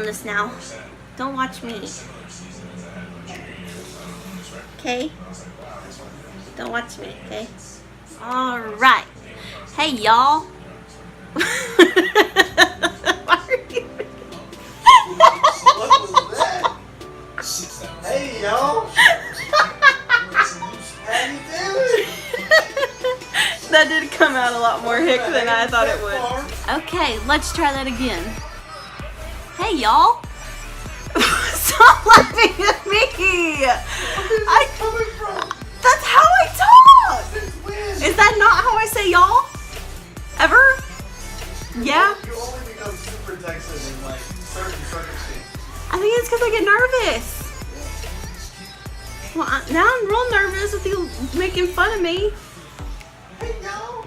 This now. Don't watch me. Okay? Don't watch me, okay? Alright. Hey, y'all. Why are you... What was that? Hey, y'all. How you doing? That did come out a lot more hick than I thought it would. Okay, let's try that again. Hey, y'all. Stop laughing at me. That's how I talk. Is that not how I say y'all? Ever? Yeah? You only become super Texan in like certain circumstances. I think it's because I get nervous. Well, now I'm real nervous with you making fun of me. Hey, y'all.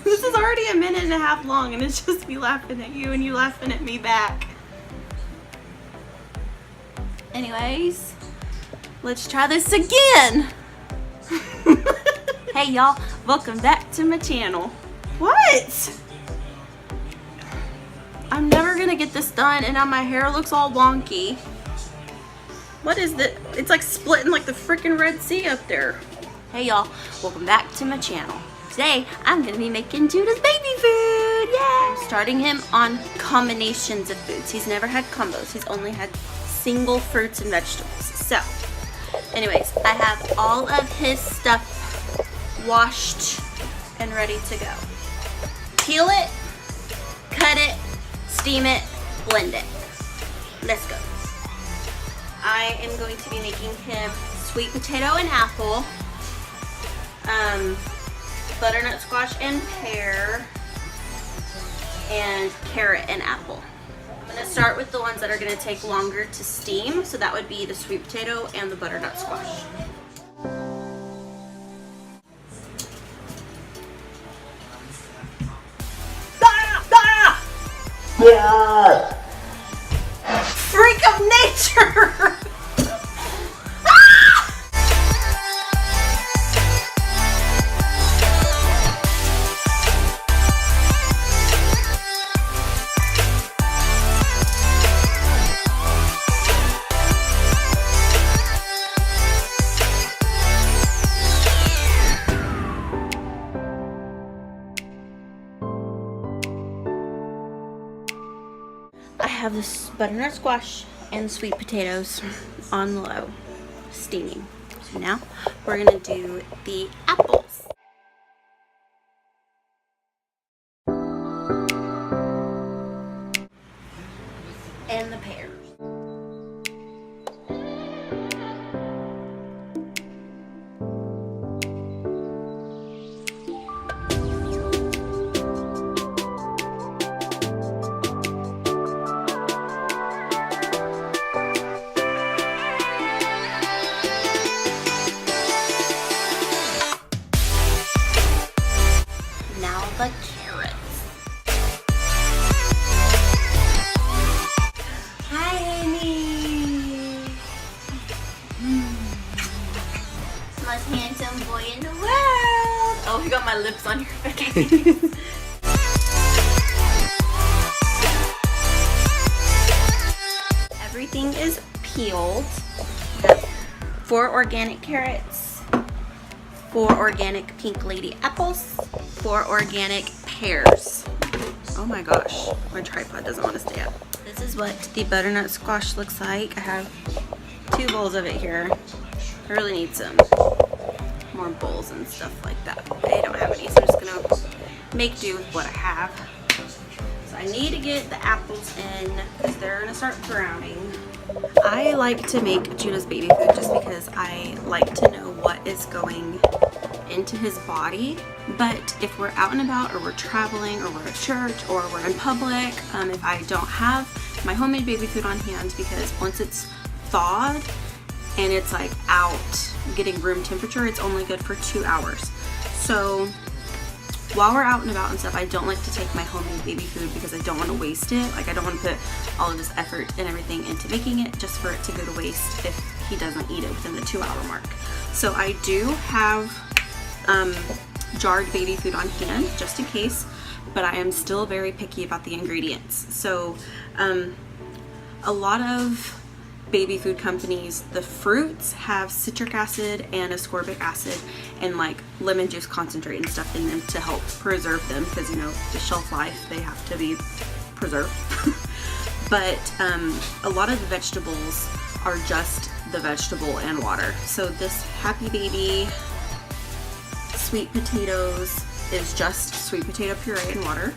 This is already a minute and a half long and it's just me laughing at you and you laughing at me back. Anyways, let's try this again. Hey y'all, welcome back to my channel. What? I'm never gonna get this done and now my hair looks all wonky. What is this? It's like splitting like the freaking Red Sea up there. Hey y'all, welcome back to my channel. Today, I'm gonna be making Judah's baby food, yay! I'm starting him on combinations of foods. He's never had combos. He's only had single fruits and vegetables. So, anyways, I have all of his stuff washed and ready to go. Peel it, cut it, steam it, blend it. Let's go. I am going to be making him sweet potato and apple. Butternut squash and pear, and carrot and apple. I'm gonna start with the ones that are gonna take longer to steam, so that would be the sweet potato and the butternut squash. Freak of nature! I have this butternut squash and sweet potatoes on the low, steaming. So now we're gonna do the apples. And the pears. The carrots. Hi, honey. Most handsome boy in the world. Oh, you got my lips on your face. Everything is peeled. 4 organic carrots, 4 organic pink lady apples, 4 organic pears. Oh my gosh, my tripod doesn't want to stay up. This is what the butternut squash looks like. I have 2 bowls of it here. I really need some more bowls and stuff like that. I don't have any, so I'm just gonna make do with what I have. So I need to get the apples in because they're gonna start browning. I like to make Juno's baby food just because I like to know what is going into his body. But if we're out and about, or we're traveling, or we're at church, or we're in public, if I don't have my homemade baby food on hand, because once it's thawed and it's like out getting room temperature, it's only good for 2 hours. So while we're out and about and stuff, I don't like to take my homemade baby food because I don't want to waste it. Like, I don't want to put all of this effort and everything into making it just for it to go to waste if he doesn't eat it within the 2 hour mark. So I do have jarred baby food on hand just in case, but I am still very picky about the ingredients. So a lot of baby food companies, the fruits have citric acid and ascorbic acid and like lemon juice concentrate and stuff in them to help preserve them, because you know the shelf life, they have to be preserved. But a lot of the vegetables are just the vegetable and water. So this Happy Baby sweet potatoes is just sweet potato puree and water.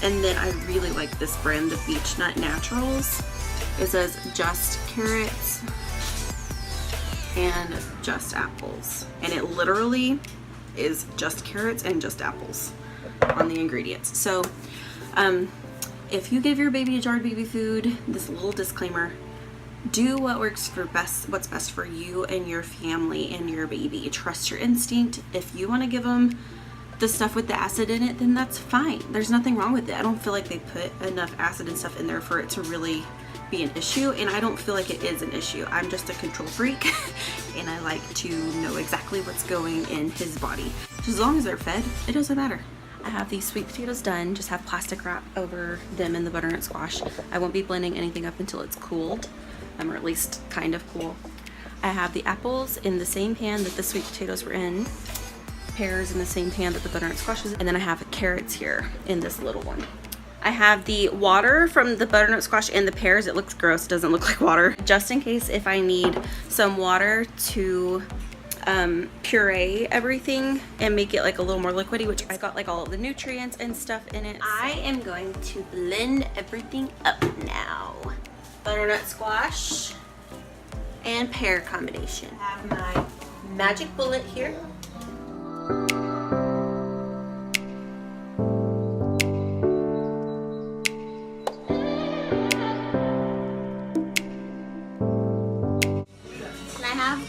And then I really like this brand of Beech Nut Naturals. It says just carrots and just apples, and it literally is just carrots and just apples on the ingredients. So if you give your baby a jarred baby food, this little disclaimer, do what works for what's best for you and your family and your baby. Trust your instinct. If you want to give them the stuff with the acid in it, then that's fine. There's nothing wrong with it. I don't feel like they put enough acid and stuff in there for it to really be an issue, and I don't feel like it is an issue. I'm just a control freak and I like to know exactly what's going in his body. Just as long as they're fed, it doesn't matter. I have these sweet potatoes done, just have plastic wrap over them in the butternut squash. I won't be blending anything up until it's cooled, or at least kind of cool. I have the apples in the same pan that the sweet potatoes were in, pears in the same pan that the butternut squash is in, and then I have carrots here in this little one. I have the water from the butternut squash and the pears. It looks gross, it doesn't look like water. Just in case if I need some water to puree everything and make it like a little more liquidy, which I got like all of the nutrients and stuff in it. I am going to blend everything up now. Butternut squash and pear combination. I have my magic bullet here.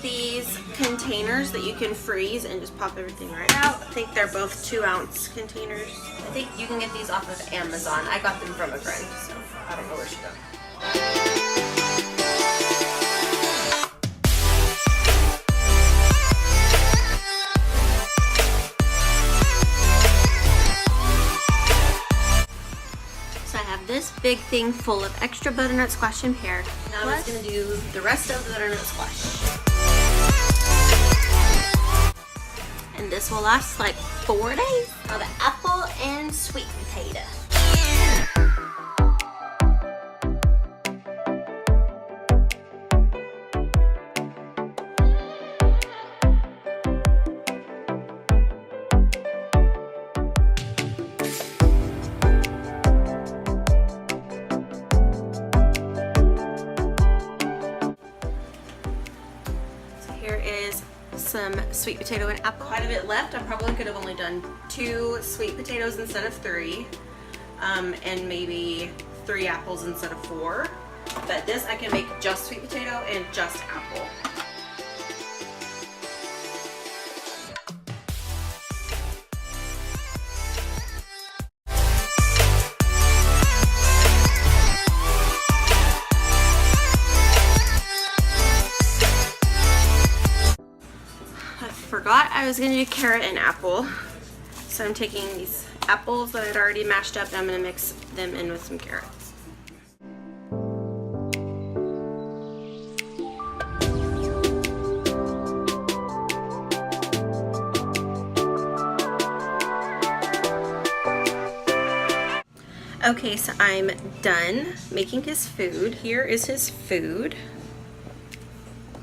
These containers that you can freeze and just pop everything right out. I think they're both 2-ounce containers. I think you can get these off of Amazon. I got them from a friend, so I don't know where she got them. So I have this big thing full of extra butternut squash and pear. Now I'm just gonna do the rest of the butternut squash. And this will last like 4 days. Now the apple and sweet potato. So here is some sweet potato and apple. Quite a bit left. I probably could have only done 2 sweet potatoes instead of 3, and maybe 3 apples instead of 4. But this I can make just sweet potato and just apple. Forgot I was gonna do carrot and apple. So I'm taking these apples that I'd already mashed up and I'm gonna mix them in with some carrots. Okay, so I'm done making his food. Here is his food.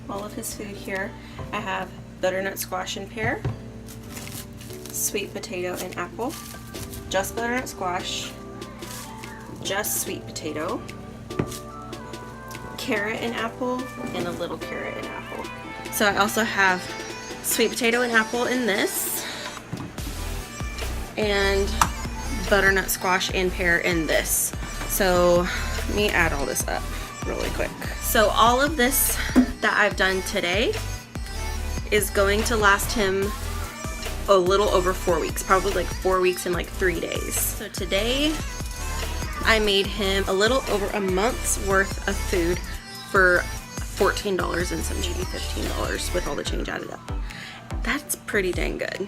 All of his food here. I have butternut squash and pear, sweet potato and apple, just butternut squash, just sweet potato, carrot and apple, and a little carrot and apple. So I also have sweet potato and apple in this, and butternut squash and pear in this. So let me add all this up really quick. So all of this that I've done today is going to last him a little over 4 weeks, probably like 4 weeks and like 3 days. So today I made him a little over a month's worth of food for $14 and some maybe $15 with all the change added up. That's pretty dang good.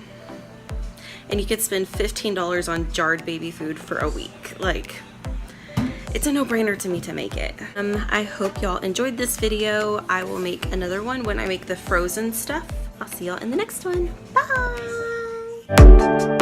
And you could spend $15 on jarred baby food for a week. Like, it's a no-brainer to me to make it. I hope y'all enjoyed this video. I will make another one when I make the frozen stuff. I'll see y'all in the next one. Bye!